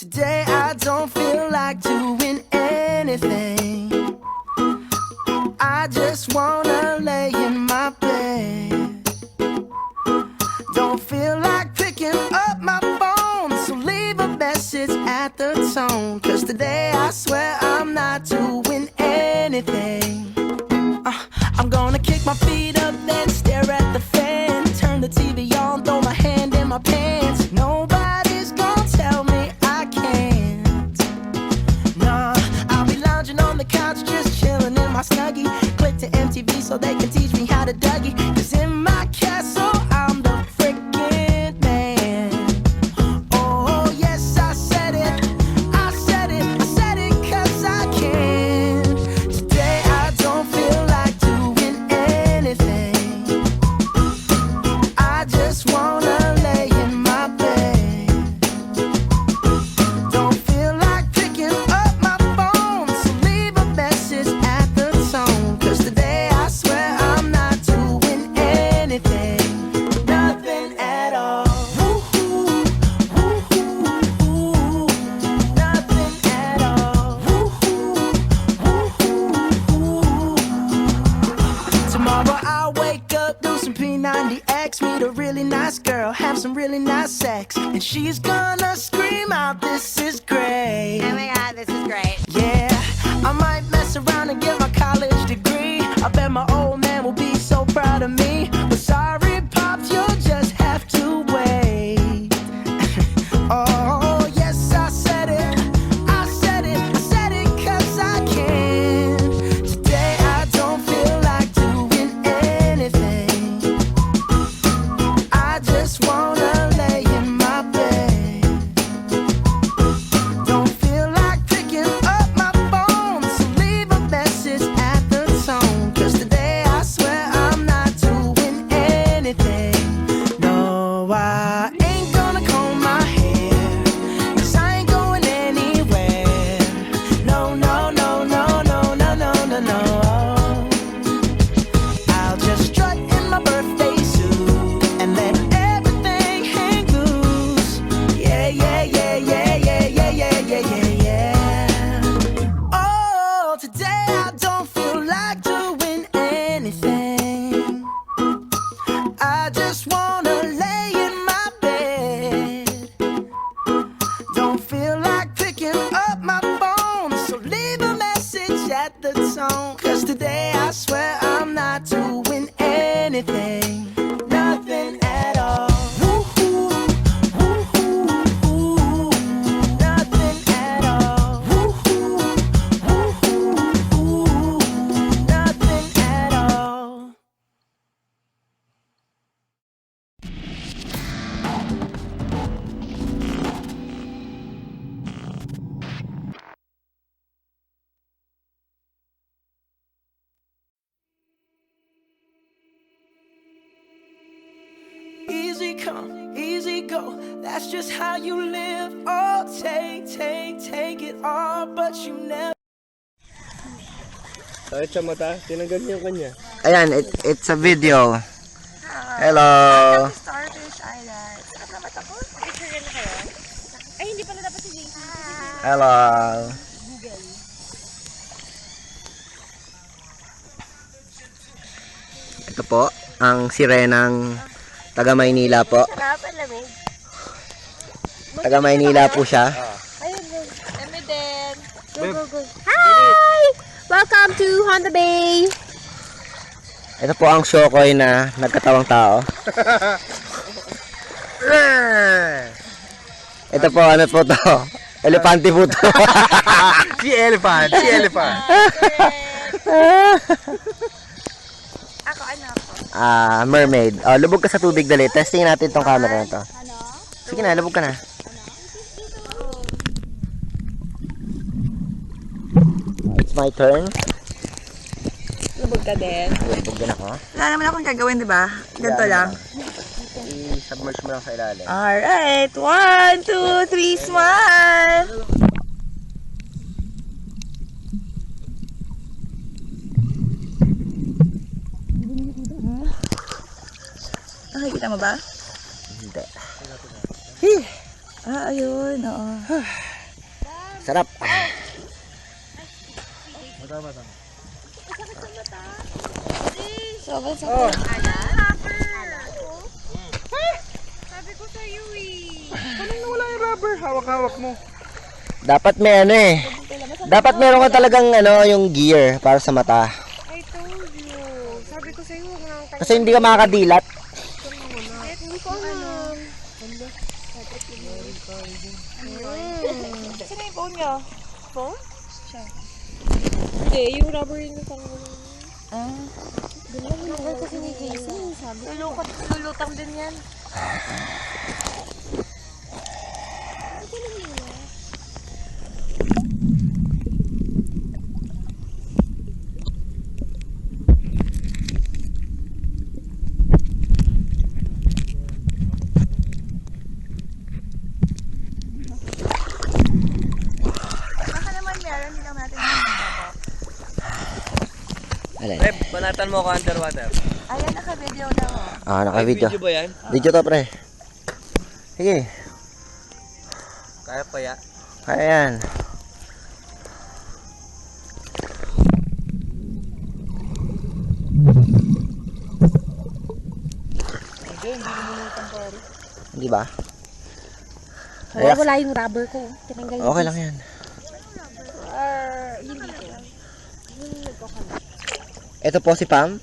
Today I don't feel like doing anything. I just wanna lay in my bed. Don't feel like picking up my phone, so leave a message at the tone. 'Cause today I swear I'm not doing anything. I'm gonna kick my feet up, then stare at the fan. Turn the TV on, throw my hand in my pants. Nobody's gonna tell me I can't. Nah, I'll be lounging on the couch, just chilling in my Snuggie. Click to MTV so they can teach me how to Dougie. 'Cause in my castle, I'm the freaking man. Oh, yes, I said it. I said it. I said it 'cause I can. Today I don't feel like doing anything. I just wanna lay in my bed. Don't feel like picking up my phone, so leave a message at the tone. 'Cause today I swear I'm not doing anything. Nothing at all. Woo-hoo, woo-hoo, nothing at all. Woo-hoo, woo-hoo. Tomorrow I'll wake up, do some P90X, meet a really nice girl, have some really nice sex, and she's gonna scream out, "This is great." Oh my god, this is great. Yeah, I might mess around and get my college degree. I bet my old man will be so proud of me. But sorry, Pops, you'll just have to wait. Oh, yes, I said it. I said it. I said it 'cause I can. Today I don't feel like doing anything. I just wanna lay in my bed. Don't feel like picking up my phone, so leave a message at the tone. 'Cause today I swear I'm not doing anything. No, I ain't gonna comb my hair, 'cause I ain't going anywhere. No, no, no, no, no, no, no, no, no. I'll just strut in my birthday suit and let everything hang loose. Yeah, yeah, yeah, yeah, yeah, yeah, yeah, yeah, yeah, yeah. Oh, today I don't feel like doing anything. I just wanna lay in my bed. Don't feel like picking up my phone, so leave a message at the tone. 'Cause today I swear I'm not doing anything. Nothing at all. Woo-hoo, woo-hoo, nothing at all. Woo-hoo, woo-hoo, nothing at all. Easy come, easy go, that's just how you live. Oh, take it all, but you never. Sakit sa mata, tinanggal niya yung kanya. Ayan, it's a video. Hello. Welcome to Starfish Island. Sarap na mata ko. Picture na kayo. Ay, hindi pala dapat si Jason. Hello. Ito po, ang sirenang taga Maynila po. Sarap, ang lamig. Taga Maynila po siya. Ayun, kami din. Go, go, go. Hi! Welcome to Honda Bay. Ito po ang Shokoy na nagkatawang tao. Ito po, ano po to? Elepante po to. Si elephant, si elephant. Ako, ano ako? Mermaid. Oh, lubog ka sa tubig, dali. Testing natin tong camera na to. Ano? Sige na, lubog ka na. It's my turn. Lubog ka din. Lubog din ako. Wala naman akong gagawin, di ba? Ganito lang. I-submerge mo lang sa ilalim. Alright. 1, 2, 3, smile! Nakikita mo ba? Hindi. Ayun, oo. Sarap. Sobrang sa Oh. Sabi ko sa'yo eh. Anong nawala yung rubber? Hawak-hawak mo. Dapat may ano eh. Dapat meron ka talagang ano, yung gear para sa mata. I told you. Sabi ko sa'yo, huwag nang tayo. Kasi hindi ka makakadilat. Hindi ko alam. Saan na yung phone niya? Phone? Siya. Hindi, yung rubber yun yung pang... Doon lang yung rubber kasi ni Jason. Sabi ko. Lulutang din yan. Baka naman meron, hindi lang natin Alin? Reb, banatan mo ako underwater. Ayan, naka-video na ako. Ah, naka-video. Video ba yan? Video to, pre. Sige. Kaya pa ya. Kaya yan. Hindi ba? Relax. Wala yung rubber ko. Tinanggal yung Okay lang yan. hindi ko. Ito po si Pam.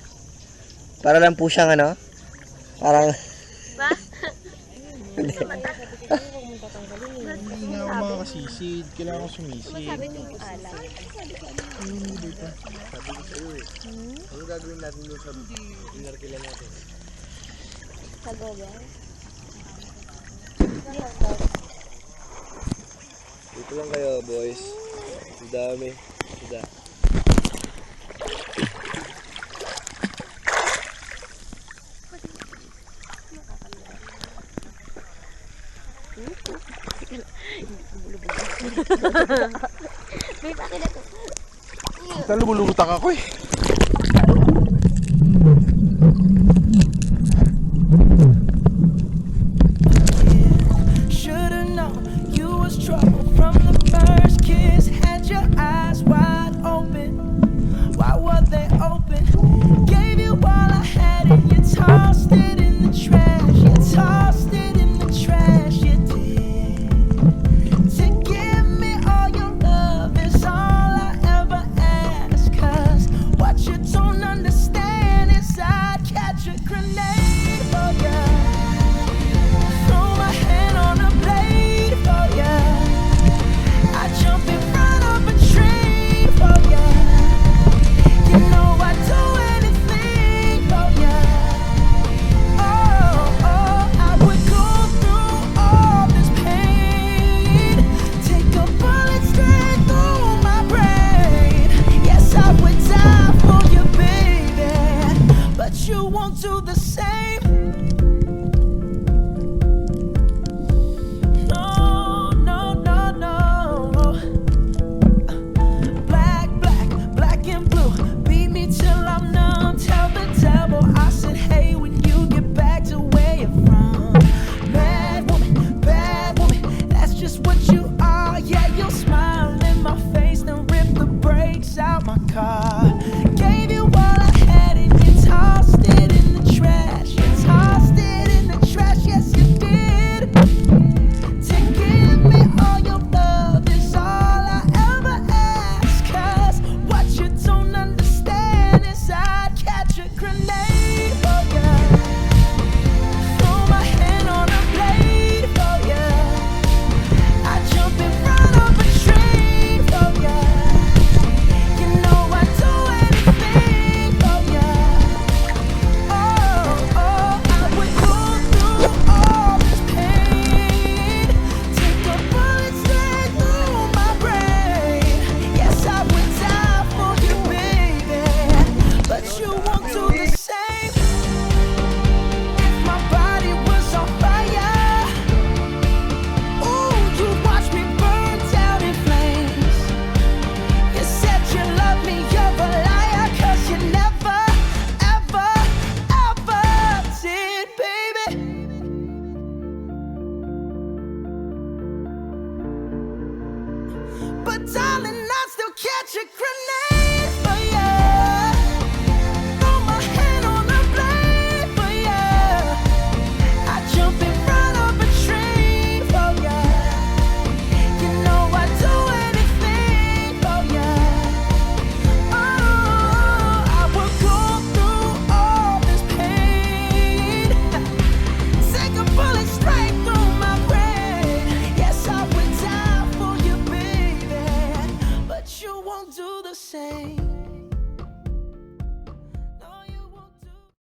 Para lang po siyang ano. Parang Hindi nga ako makakasisid. Kailangan ko sumisid. Ano gagawin natin doon sa inarkila natin? Dito lang kayo, boys. Ang dami. Sida. Lumulutak ako eh. Should've known you was trouble from the first kiss. Had your eyes wide open. Why were they open? Gave you all I had and you tossed it in the trash. You tossed it in the trash. You did. To give me all your love is all I ever ask. 'Cause what you don't understand is I'd catch a grenade for you. Throw my hand on a blade for ya. I jump in front of a train for ya. You know I'd do anything for ya. Oh, oh, I would go through all this pain. Take a bullet straight through my brain. Yes, I would die for you, baby. But you won't do the same.